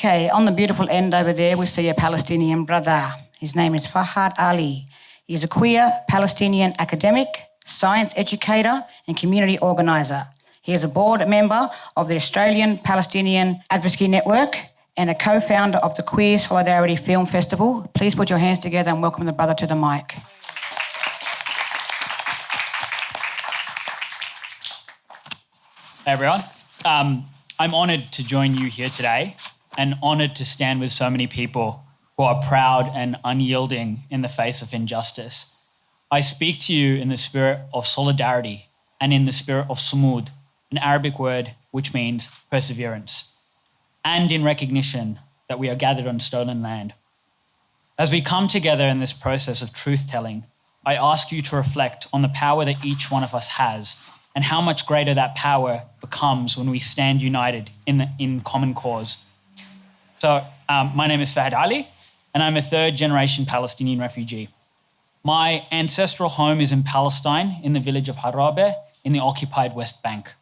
Okay, on the beautiful end over there, we see a Palestinian brother. His name is Fahad Ali. He's a queer Palestinian academic, science educator, and community organiser. He is a board member of the Australian Palestinian Advocacy Network and a co-founder of the Queer Solidarity Film Festival. Please put your hands together and welcome the brother to the mic. Hey everyone. I'm honoured to join you here today and honoured to stand with so many people who are proud and unyielding in the face of injustice. I speak to you in the spirit of solidarity and in the spirit of sumud, an Arabic word which means perseverance, and in recognition that we are gathered on stolen land. As we come together in this process of truth-telling, I ask you to reflect on the power that each one of us has and how much greater that power becomes when we stand united in common cause. So my name is Fahad Ali, and I'm a third-generation Palestinian refugee. My ancestral home is in Palestine, in the village of Harabe, in the occupied West Bank.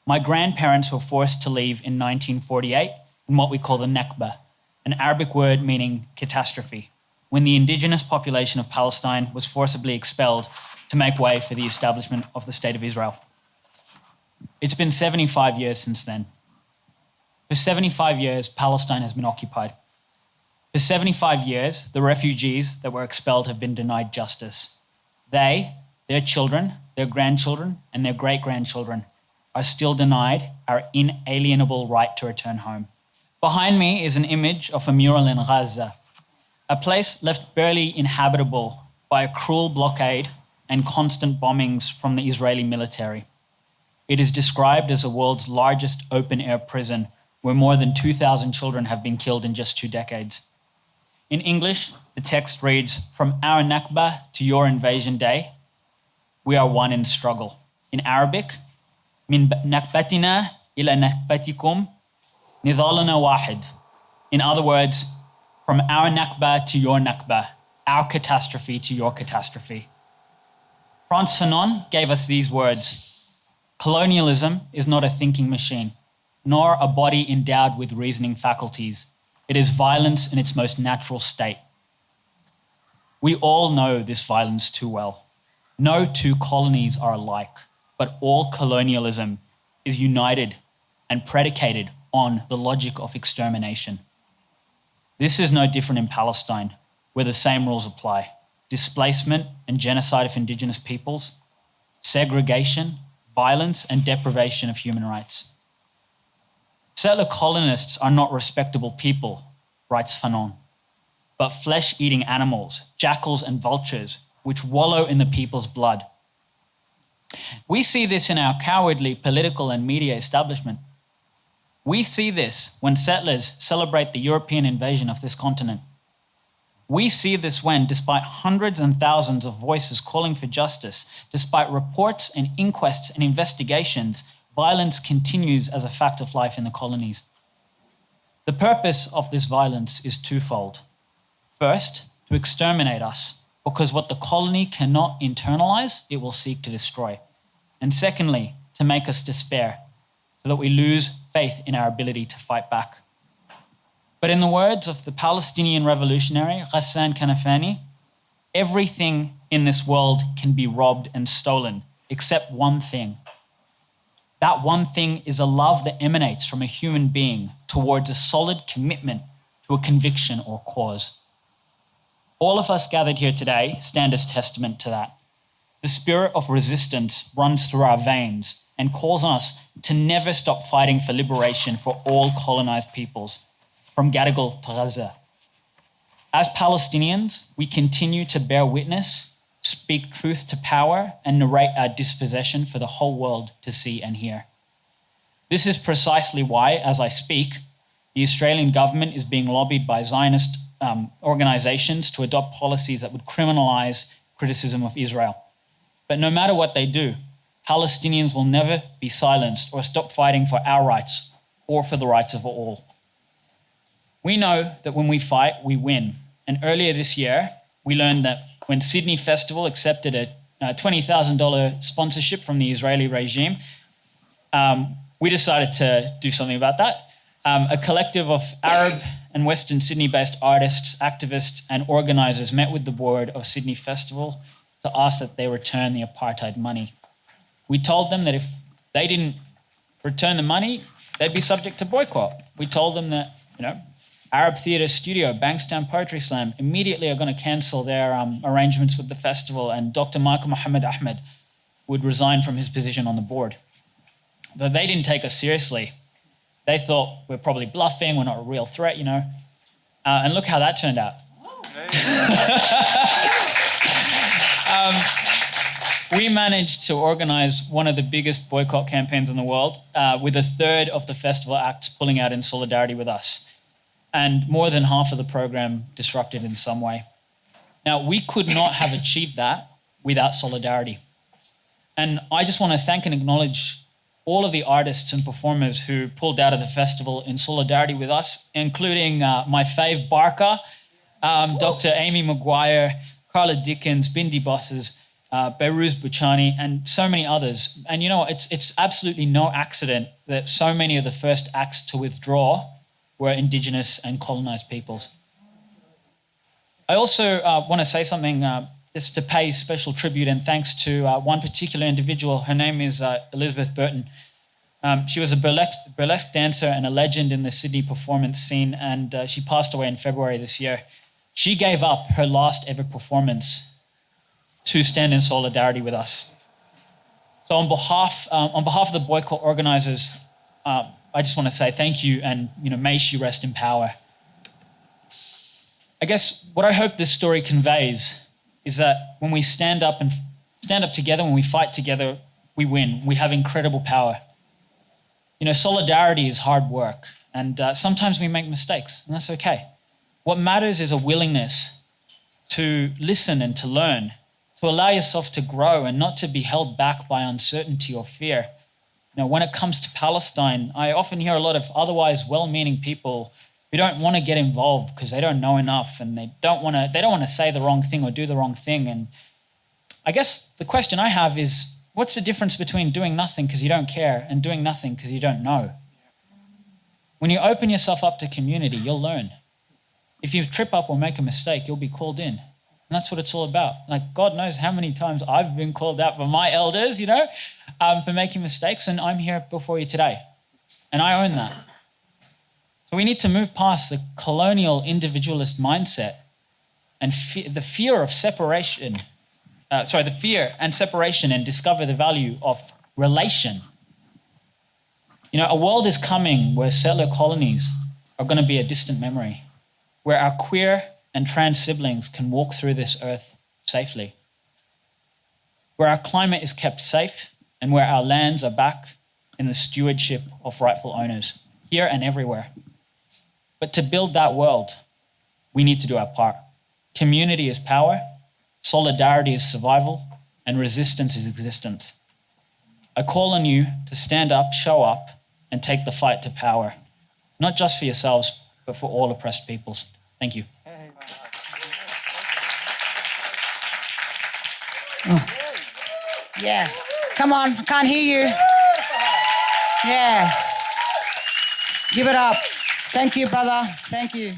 My grandparents were forced to leave in 1948 in what we call the Nakba, an Arabic word meaning catastrophe, when the indigenous population of Palestine was forcibly expelled to make way for the establishment of the State of Israel. It's been 75 years since then. For 75 years, Palestine has been occupied. For 75 years, the refugees that were expelled have been denied justice. They, their children, their grandchildren, and their great-grandchildren are still denied our inalienable right to return home. Behind me is an image of a mural in Gaza, a place left barely inhabitable by a cruel blockade and constant bombings from the Israeli military. It is described as the world's largest open-air prison where more than 2,000 children have been killed in just 2 decades. In English, the text reads, "From our Nakba to your invasion day, we are one in struggle." In Arabic, "Min nakbatina ila nakbatikum, nidalana wahid." In other words, from our Nakba to your Nakba, our catastrophe to your catastrophe. Frantz Fanon gave us these words: "Colonialism is not a thinking machine, nor a body endowed with reasoning faculties. It is violence in its most natural state." We all know this violence too well. No two colonies are alike, but all colonialism is united and predicated on the logic of extermination. This is no different in Palestine, where the same rules apply: displacement and genocide of indigenous peoples, segregation, violence, and deprivation of human rights. Settler colonists are not respectable people, writes Fanon, but flesh-eating animals, jackals and vultures, which wallow in the people's blood. We see this in our cowardly political and media establishment. We see this when settlers celebrate the European invasion of this continent. We see this when, despite hundreds and thousands of voices calling for justice, despite reports and inquests and investigations, violence continues as a fact of life in the colonies. The purpose of this violence is twofold. First, to exterminate us, because what the colony cannot internalize, it will seek to destroy. And secondly, to make us despair, so that we lose faith in our ability to fight back. But in the words of the Palestinian revolutionary Ghassan Kanafani, everything in this world can be robbed and stolen, except one thing. That one thing is a love that emanates from a human being towards a solid commitment to a conviction or cause. All of us gathered here today stand as testament to that. The spirit of resistance runs through our veins and calls on us to never stop fighting for liberation for all colonized peoples, from Gadigal to Gaza. As Palestinians, we continue to bear witness, speak truth to power, and narrate our dispossession for the whole world to see and hear. This is precisely why, as I speak, the Australian government is being lobbied by Zionist organisations to adopt policies that would criminalise criticism of Israel. But no matter what they do, Palestinians will never be silenced or stop fighting for our rights or for the rights of all. We know that when we fight, we win. And earlier this year, we learned that when Sydney Festival accepted a $20,000 sponsorship from the Israeli regime, we decided to do something about that. A collective of Arab and Western Sydney-based artists, activists, and organisers met with the board of Sydney Festival to ask that they return the apartheid money. We told them that if they didn't return the money, they'd be subject to boycott. We told them that, Arab Theatre Studio, Bankstown Poetry Slam, immediately are going to cancel their arrangements with the festival, and Dr. Michael Mohammed Ahmed would resign from his position on the board. Though they didn't take us seriously. They thought we're probably bluffing, we're not a real threat, and look how that turned out. We managed to organise one of the biggest boycott campaigns in the world, with a third of the festival acts pulling out in solidarity with us, and more than half of the program disrupted in some way. Now, we could not have achieved that without solidarity. And I just want to thank and acknowledge all of the artists and performers who pulled out of the festival in solidarity with us, including my fave Barker, Dr. Amy Maguire, Carla Dickens, Bindi Bosses, Behrooz Buchani, and so many others. And it's absolutely no accident that so many of the first acts to withdraw were Indigenous and colonised peoples. I also want to say something just to pay special tribute and thanks to one particular individual. Her name is Elizabeth Burton. She was a burlesque dancer and a legend in the Sydney performance scene, and she passed away in February this year. She gave up her last ever performance to stand in solidarity with us. So on behalf of the boycott organisers, I just want to say thank you, and may she rest in power. I guess what I hope this story conveys is that when we stand up together, when we fight together, we win. We have incredible power. Solidarity is hard work, and sometimes we make mistakes, and that's okay. What matters is a willingness to listen and to learn, to allow yourself to grow and not to be held back by uncertainty or fear. When it comes to Palestine, I often hear a lot of otherwise well-meaning people who don't want to get involved because they don't know enough, and they don't want to say the wrong thing or do the wrong thing. And I guess the question I have is, what's the difference between doing nothing because you don't care and doing nothing because you don't know? When you open yourself up to community, you'll learn. If you trip up or make a mistake, you'll be called in. And that's what it's all about. Like, God knows how many times I've been called out by my elders, for making mistakes, and I'm here before you today. And I own that. So we need to move past the colonial individualist mindset and the fear and separation, and discover the value of relation. A world is coming where settler colonies are going to be a distant memory, where our queer and trans siblings can walk through this earth safely, where our climate is kept safe, and where our lands are back in the stewardship of rightful owners, here and everywhere. But to build that world, we need to do our part. Community is power, solidarity is survival, and resistance is existence. I call on you to stand up, show up, and take the fight to power, not just for yourselves, but for all oppressed peoples. Thank you. Oh. Yeah. Come on, I can't hear you. Yeah. Give it up. Thank you, brother. Thank you.